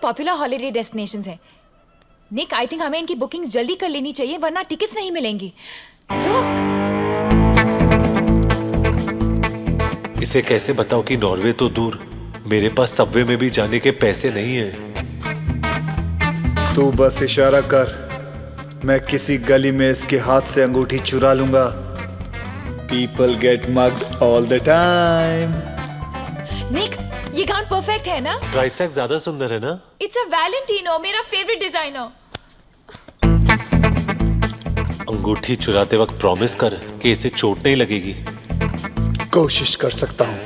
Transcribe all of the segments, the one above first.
Popular holiday destinations हैं। निक, I think हमें इनकी बुकिंग्स जल्दी कर लेनी चाहिए वरना टिकट्स नहीं मिलेंगी। रुक। इसे कैसे बताओ कि नॉर्वे तो दूर, मेरे पास सबवे में भी जाने के पैसे नहीं है। तू बस इशारा कर, मैं किसी गली में इसके हाथ से अंगूठी चुरा लूंगा। People get mugged all the time. निक, ये गाउन परफेक्ट है ना? प्राइस टैग ज्यादा सुंदर है ना? इट्स अ वैलेंटिनो, मेरा फेवरेट डिजाइनर। अंगूठी चुराते वक्त प्रॉमिस कर कि इसे चोट नहीं लगेगी। कोशिश कर सकता हूँ,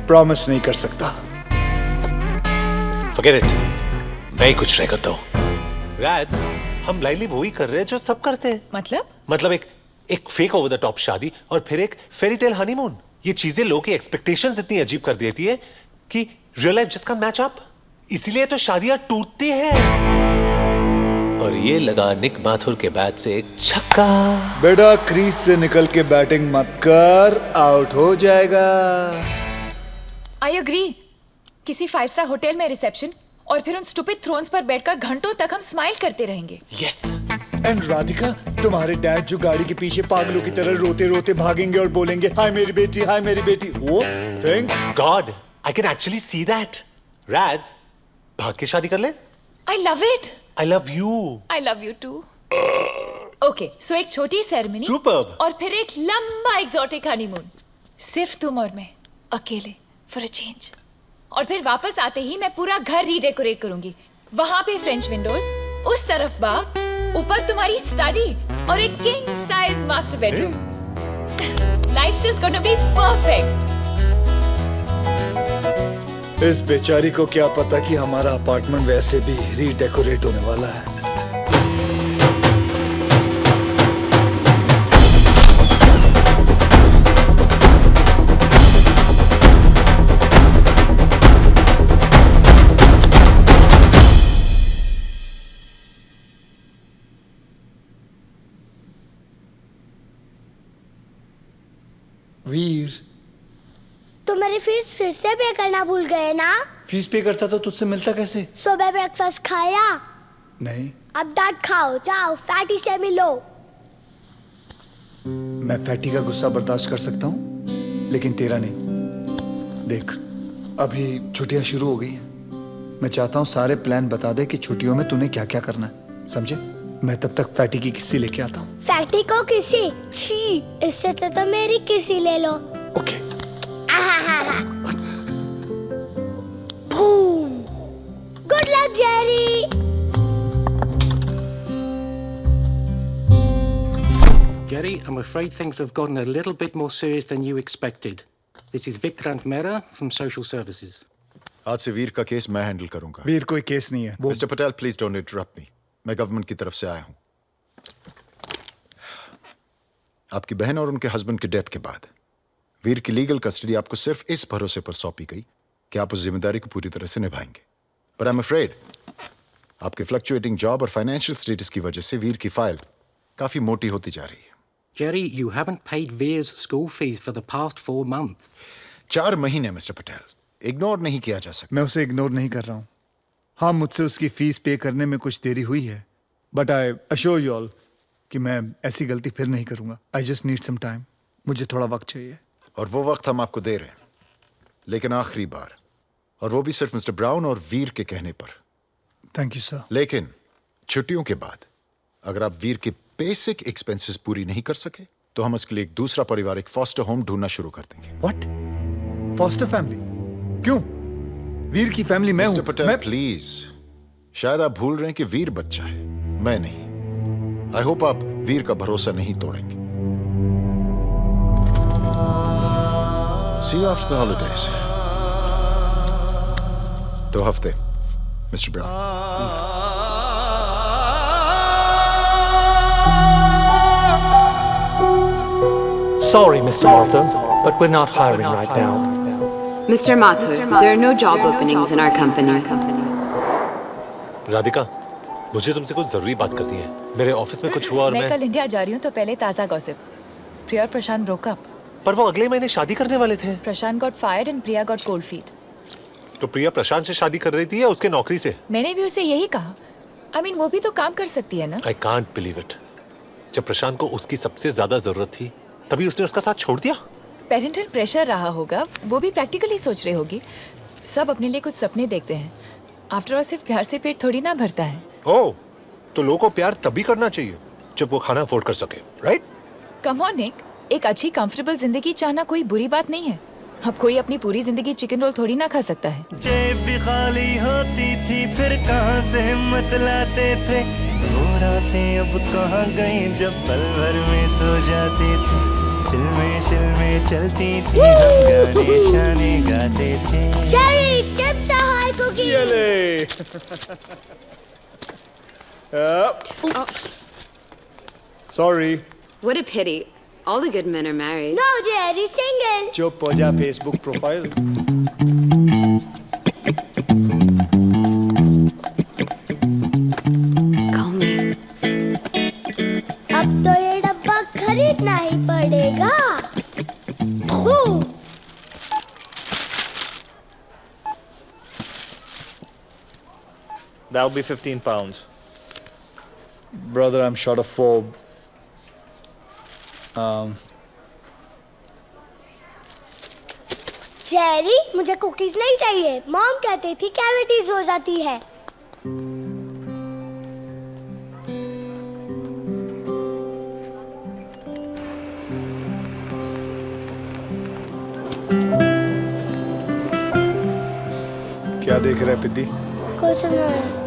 प्रॉमिस नहीं कर सकता। Forget it, मैं ही कुछ ट्राई करता हूँ। राज, हम लाइनली वो ही कर रहे हैं जो सब करते हैं। मतलब एक फेक ओवर द टॉप शादी और फिर एक फेरी टेल हनीमून। ये चीजें लोगों की एक्सपेक्टेशंस इतनी अजीब कर देती है कि रियल लाइफ जिसका मैच अप, इसीलिए तो शादियां टूटती हैं। और ये लगा निक माथुर के बैट से एक छक्का। बेटा, क्रीज से निकल के बैटिंग मत कर, आउट हो जाएगा। I agree. किसी 5 स्टार होटल में रिसेप्शन और फिर उन स्टूपिड थ्रोन्स पर बैठकर घंटों तक हम स्माइल करते रहेंगे। यस। एंड राधिका, तुम्हारे डैड जो गाड़ी के पीछे पागलों की तरह रोते रोते भागेंगे और बोलेंगे हाय मेरी बेटी, हाय मेरी बेटी। वो thank God I can actually see that. Raj, भाग के शादी कर ले। I love it. I love you. I love you too. Okay, so एक छोटी सेरेमनी Superb. और फिर एक लंबा एक्सोटिक हनीमून, सिर्फ तुम और मैं अकेले, फॉर अ चेंज। और फिर वापस आते ही मैं पूरा घर रीडेकोरेट करूंगी। वहां पे फ्रेंच विंडोज, उस तरफ बाग, ऊपर तुम्हारी स्टडी और एक king size master bedroom. Life's just gonna be perfect. इस बेचारी को क्या पता कि हमारा अपार्टमेंट वैसे भी रीडेकोरेट होने वाला है। वीर, तो मेरी फीस फिर से पे करना भूल गए ना? फीस पे करता तो तुझसे मिलता कैसे? सुबह ब्रेकफास्ट खाया? नहीं। अब डांट खाओ, जाओ फैटी से मिलो। मैं फैटी का गुस्सा बर्दाश्त कर सकता हूँ, लेकिन तेरा नहीं। देख, अभी छुट्टियां शुरू हो गई हैं। मैं चाहता हूँ सारे प्लान बता दे कि छुट्टियों में तूने क्या क्या करना है, समझे? मैं तब तक फैटी की किस्सी लेके आता हूँ। फैटी को किसी? छी, इससे तो मेरी किसी ले लो। Okay. Good luck Jerry. Jerry, I'm afraid things have gotten a little bit more serious than you expected. This is Vikrant Mehra from Social Services. आज से वीर का केस मैं हैंडल करूंगा। वीर कोई केस नहीं है। वो mister Patel, please don't interrupt मी। मैं गवर्नमेंट की तरफ से आया हूं। आपकी बहन और उनके हस्बैंड की डेथ के बाद वीर की लीगल कस्टडी आपको सिर्फ इस भरोसे पर सौंपी गई कि आप उस जिम्मेदारी को पूरी तरह से निभाएंगे। पर आई एम अफ्रेड आपके फ्लक्चुएटिंग जॉब और फाइनेंशियल स्टेटस की वजह से वीर की फाइल काफी मोटी होती जा रही है। Jerry, you haven't paid Veer's school fees for the past 4 months. 4 महीने मिस्टर पटेल, इग्नोर नहीं किया जा सकता। मैं उसे इग्नोर नहीं कर रहा हूँ। हाँ, मुझसे उसकी फीस पे करने में कुछ देरी हुई है, but I assure you all कि मैं ऐसी गलती फिर नहीं करूंगा। I just need some time. मुझे थोड़ा वक्त चाहिए। और वो वक्त हम आपको दे रहे हैं, लेकिन आखिरी बार, और वो भी सिर्फ मिस्टर ब्राउन और वीर के कहने पर। Thank you sir. लेकिन छुट्टियों के बाद अगर आप वीर के बेसिक एक्सपेंसेस पूरी नहीं कर सके तो हम उसके लिए एक दूसरा पारिवारिक फॉस्टर होम ढूंढना शुरू कर देंगे। व्हाट? Foster family? क्यों? वीर की फैमिली मैं हूं। मिस्टर पटेल प्लीज, शायद आप भूल रहे हैं कि वीर बच्चा है, मैं नहीं। आई होप आप वीर का भरोसा नहीं तोड़ेंगे। सी यू आफ्टर द हॉलिडेज। 2 हफ्ते mister brown. Sorry, Mr. Martin, but we're not hiring right now. Mr. Mathur, there are no job openings in our company. Radhika, मुझे तुमसे कुछ जरूरी बात करनी है। मेरे ऑफिस में कुछ हुआ और मैं कल इंडिया जा रही हूँ, तो पहले ताजा गॉसिप। प्रिया और प्रशांत ब्रोक अप। पर वो अगले महीने शादी करने वाले थे। प्रशांत got fired and Priya got cold feet. तो प्रिया प्रशांत से शादी कर रही थी या उसके नौकरी से? मैंने भी उसे यही कहा। I mean, वो भी तो काम कर सकती है ना। I can't believe it. जब प्रशांत को उसकी सबसे ज्यादा जरूरत थी तभी उसने उसका साथ छोड़ दिया। पेरेंटल प्रेशर रहा होगा, वो भी प्रैक्टिकली सोच रही होगी। सब अपने लिए कुछ सपने देखते हैं। आफ्टर ऑल सिर्फ प्यार से पेट थोड़ी ना भरता है। ओह, तो लोगों को प्यार तभी करना चाहिए जब वो खाना अफोर्ड कर सके, राइट? कम ऑन निक, एक अच्छी कंफर्टेबल जिंदगी चाहना कोई बुरी बात नहीं है। अब कोई अपनी पूरी जिंदगी चिकन रोल थोड़ी ना खा सकता है। जेब भी खाली होती थी फिर कहाँ से हिम्मत लाते थे। वो रातें अब कहाँ गई जब पल भर में सो जाते थे। फिल्में चलती थी, हम गाने शाने गाते थे। Cherry chips hi cookie. Sorry. What a pity. All the good men are married. No, Jerry single. चुप हो जा, फेसबुक प्रोफाइल। Call me. अब तो ये डब्बा खरीदना ही पड़ेगा। That'll be 15 pounds. Brother, I'm short of 4. Jerry, मुझे कुकीज नहीं चाहिए। मॉम कहती थी कैविटीज हो जाती है। क्या देख रहा है पिद्दी? कुछ नहीं।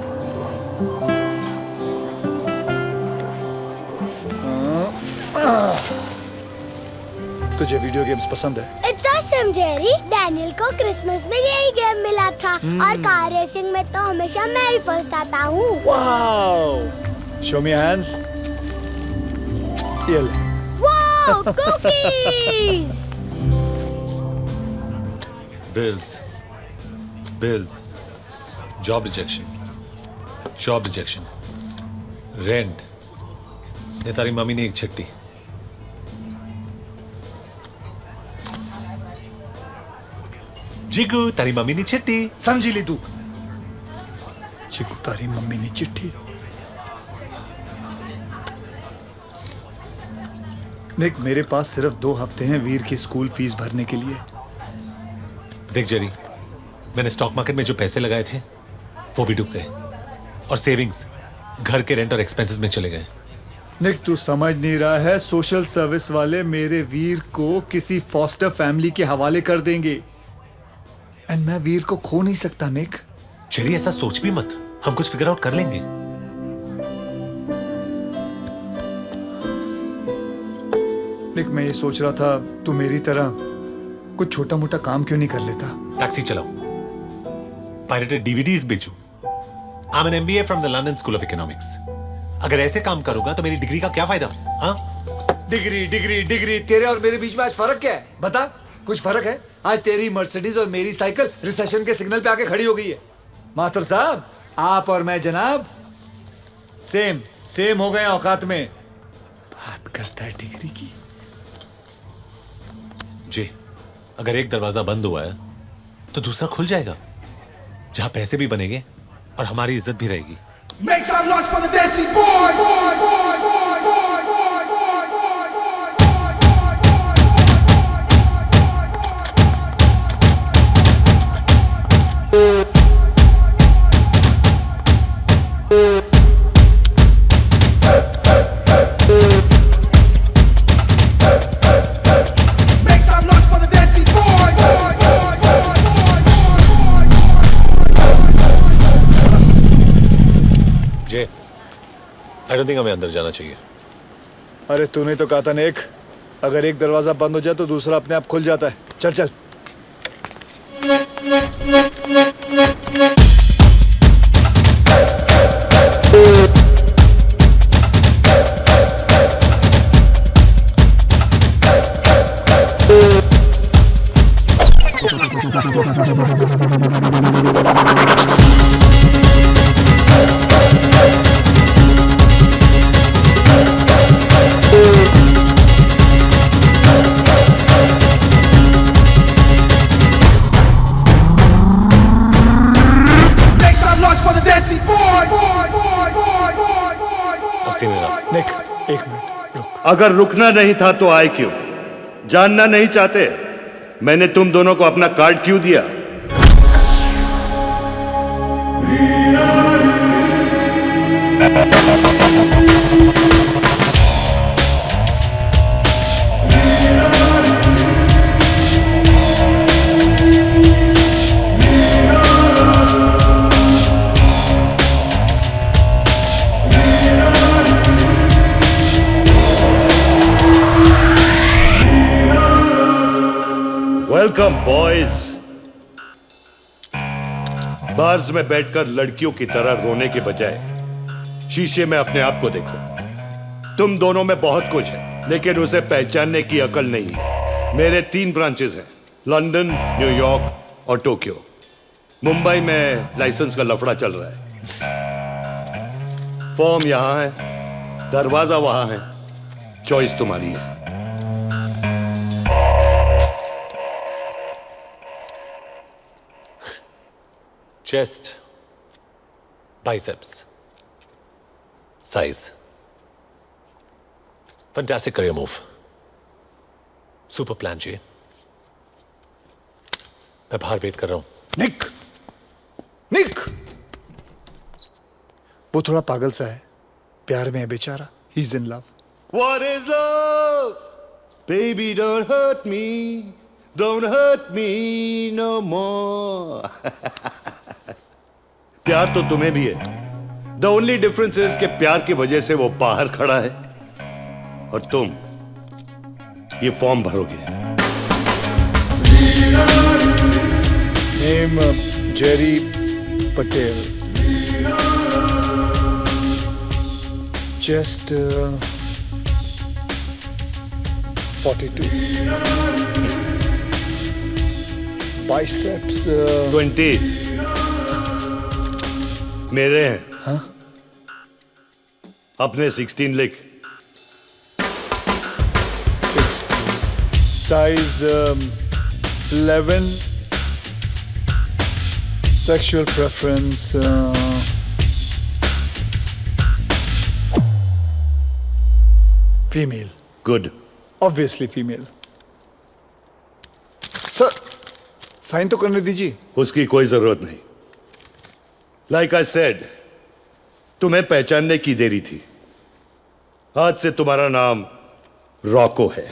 तुझे वीडियो गेम्स पसंद है? It's awesome, Jerry. डैनियल को क्रिसमस में यही गेम मिला था और कार रेसिंग में तो हमेशा मैं ही फर्स्ट आता हूँ। Wow! Show me your hands. ये ले। Wow, cookies! Bills, job rejection, rent, ने तारी मम्मी ने एक छट्टी। जिगू, तारी मम्मी ने चिट्ठी। समझी ली तू? चिकू, तारी मम्मी ने चिट्ठी। निक, मेरे पास सिर्फ 2 हफ्ते हैं वीर की स्कूल फीस भरने के लिए। देख जेरी, मैंने स्टॉक मार्केट में जो पैसे लगाए थे वो भी डूब गए और सेविंग्स घर के रेंट और एक्सपेंसेस में चले गए। निक, तू समझ नहीं रहा है, सोशल सर्विस वाले मेरे वीर को किसी फॉस्टर फैमिली के हवाले कर देंगे एंड मैं वीर को खो नहीं सकता। निक, जेरी ऐसा सोच भी मत, हम कुछ फिगर आउट कर लेंगे। निक, मैं ये सोच रहा था तू मेरी तरह कुछ छोटा मोटा काम क्यों नहीं कर लेता? टैक्सी चलाओ, पायरेटेड डीवीडीज बेचूं। I am an MBA from the London school of economics. अगर ऐसे काम करूंगा तो मेरी डिग्री का क्या फायदा? हाँ, डिग्री तेरे और मेरे बीच में आज फर्क क्या है? बता, कुछ फर्क है? आज तेरी मर्सिडीज और मेरी साइकिल रिसेशन के सिग्नल पे आके खड़ी हो गई है। माथुर साहब, आप और मैं जनाब सेम हो गए औकात में। बात करता है डिग्री की। जी, अगर एक दरवाजा बंद हुआ है तो दूसरा खुल जाएगा, जहां पैसे भी बनेंगे और हमारी इज्जत भी रहेगी। Make some noise for the Desi boys. Make some noise for the Desi boys. J, I don't think हमें अंदर जाना चाहिए। अरे तूने तो कहा था नेक, अगर एक दरवाजा बंद हो जाए तो दूसरा अपने आप खुल जाता है। चल चल। Seen enough. निक, एक मिनट रुक। अगर रुकना नहीं था तो आए क्यों? जानना नहीं चाहते मैंने तुम दोनों को अपना कार्ड क्यों दिया? Welcome boys. बार्स में बैठकर लड़कियों की तरह रोने के बजाय शीशे में अपने आप को देखो। तुम दोनों में बहुत कुछ है लेकिन उसे पहचानने की अकल नहीं है। मेरे 3 ब्रांचेस हैं, लंदन, न्यूयॉर्क और टोक्यो। मुंबई में लाइसेंस का लफड़ा चल रहा है। फॉर्म यहां है, दरवाजा वहां है, चॉइस तुम्हारी है। Chest, biceps, size, fantastic career move, super plan जी। मैं बाहर वेट कर रहा हूं। निक, निक, वो थोड़ा पागल सा है, प्यार में है बेचारा। He is in love. What is love? Baby, don't hurt me. Don't hurt me no more. प्यार तो तुम्हें भी है। The only difference is कि प्यार की वजह से वो बाहर खड़ा है और तुम ये फॉर्म भरोगे। Name Jerry Patel. Chest 42। Biceps 20 मेरे हैं। हाँ? अपने 16 लिख। 60। Size 11। Sexual preference female. Good. Obviously female. Sir sign तो करने दीजिए। उसकी कोई जरूरत नहीं। लाइक आई सेड, तुम्हें पहचानने की देरी थी। आज से तुम्हारा नाम रॉको है।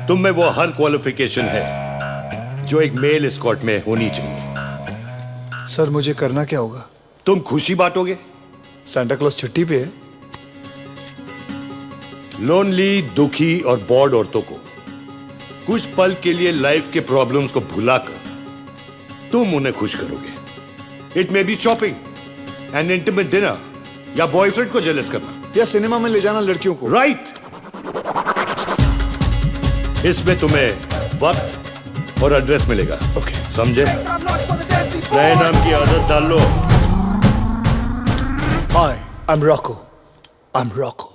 तुम में वो हर क्वालिफिकेशन है जो एक मेल एस्कॉर्ट में होनी चाहिए। सर मुझे करना क्या होगा? तुम खुशी बांटोगे। सांता क्लॉज छुट्टी पे है। लोनली, दुखी और बोर्ड औरतों को कुछ पल के लिए लाइफ के प्रॉब्लम्स को भुलाकर तुम उन्हें खुश करोगे। It may be shopping, N intimate dinner या बॉयफ्रेंड को जेलस करना या सिनेमा में ले जाना लड़कियों को। राइट। इसमें तुम्हें वक्त और एड्रेस मिलेगा। ओके समझे? नए नाम की आदत डाल लो। हाय, आई एम रॉको।